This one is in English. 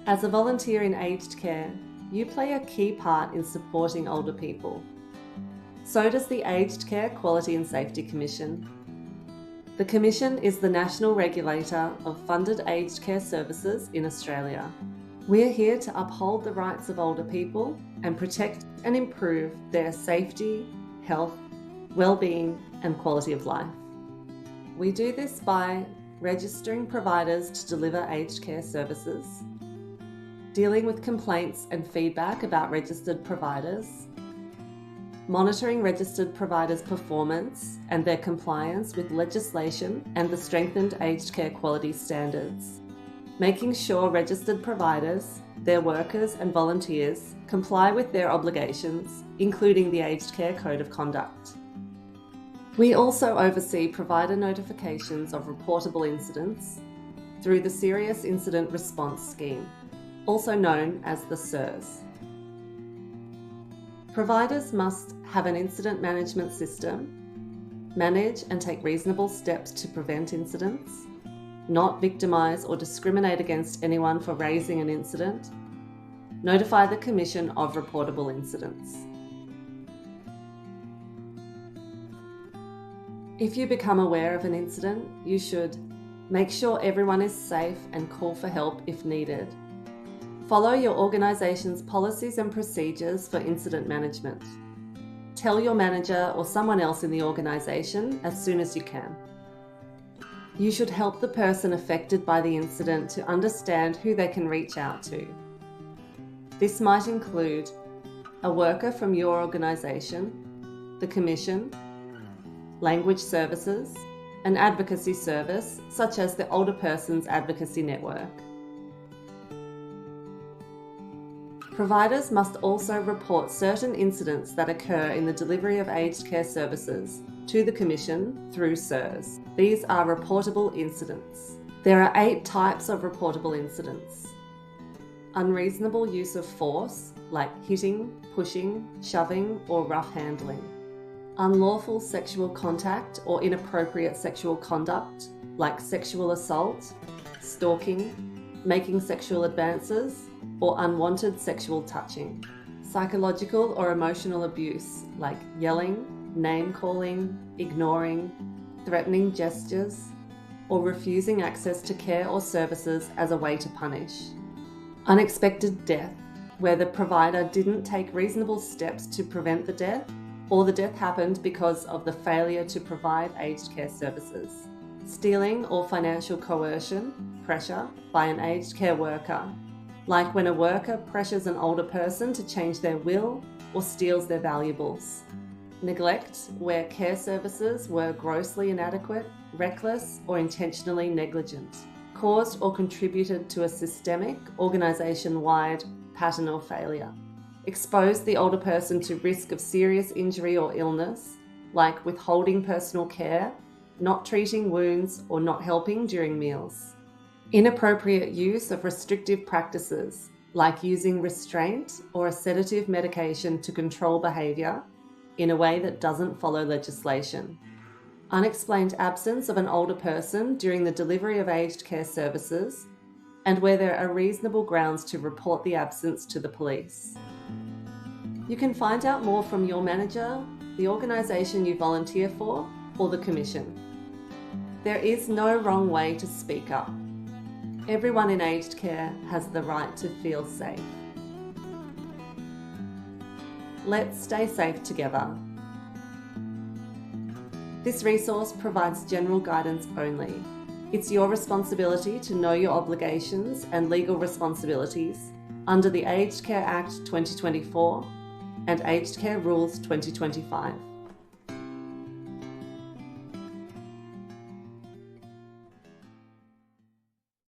As a volunteer in aged care, you play a key part in supporting older people. So does the Aged Care Quality and Safety Commission. The Commission is the national regulator of funded aged care services in Australia. We're here to uphold the rights of older people and protect and improve their safety, health, well-being and quality of life. We do this by registering providers to deliver aged care services, dealing with complaints and feedback about registered providers, monitoring registered providers' performance and their compliance with legislation and the strengthened aged care quality standards, making sure registered providers, their workers and volunteers comply with their obligations, including the Aged Care Code of Conduct. We also oversee provider notifications of reportable incidents through the Serious Incident Response Scheme, also known as the SIRS. Providers must have an incident management system, manage and take reasonable steps to prevent incidents, not victimise or discriminate against anyone for raising an incident, notify the Commission of reportable incidents. If you become aware of an incident, you should make sure everyone is safe and call for help if needed. Follow your organisation's policies and procedures for incident management. Tell your manager or someone else in the organisation as soon as you can. You should help the person affected by the incident to understand who they can reach out to. This might include a worker from your organisation, the Commission, language services, an advocacy service such as the Older Persons Advocacy Network. Providers must also report certain incidents that occur in the delivery of aged care services to the Commission through SIRS. These are reportable incidents. There are 8 types of reportable incidents. Unreasonable use of force, like hitting, pushing, shoving, or rough handling. Unlawful sexual contact or inappropriate sexual conduct, like sexual assault, stalking, making sexual advances, or unwanted sexual touching. Psychological or emotional abuse, like yelling, name-calling, ignoring, threatening gestures, or refusing access to care or services as a way to punish. Unexpected death, where the provider didn't take reasonable steps to prevent the death, or the death happened because of the failure to provide aged care services. Stealing or financial coercion, pressure, by an aged care worker, like when a worker pressures an older person to change their will or steals their valuables. Neglect, where care services were grossly inadequate, reckless, or intentionally negligent, caused or contributed to a systemic, organisation-wide pattern of failure. Exposed the older person to risk of serious injury or illness, like withholding personal care, not treating wounds, or not helping during meals. Inappropriate use of restrictive practices, like using restraint or a sedative medication to control behaviour in a way that doesn't follow legislation. Unexplained absence of an older person during the delivery of aged care services, and where there are reasonable grounds to report the absence to the police. You can find out more from your manager, the organisation you volunteer for, or the Commission. There is no wrong way to speak up. Everyone in aged care has the right to feel safe. Let's stay safe together. This resource provides general guidance only. It's your responsibility to know your obligations and legal responsibilities under the Aged Care Act 2024 and Aged Care Rules 2025.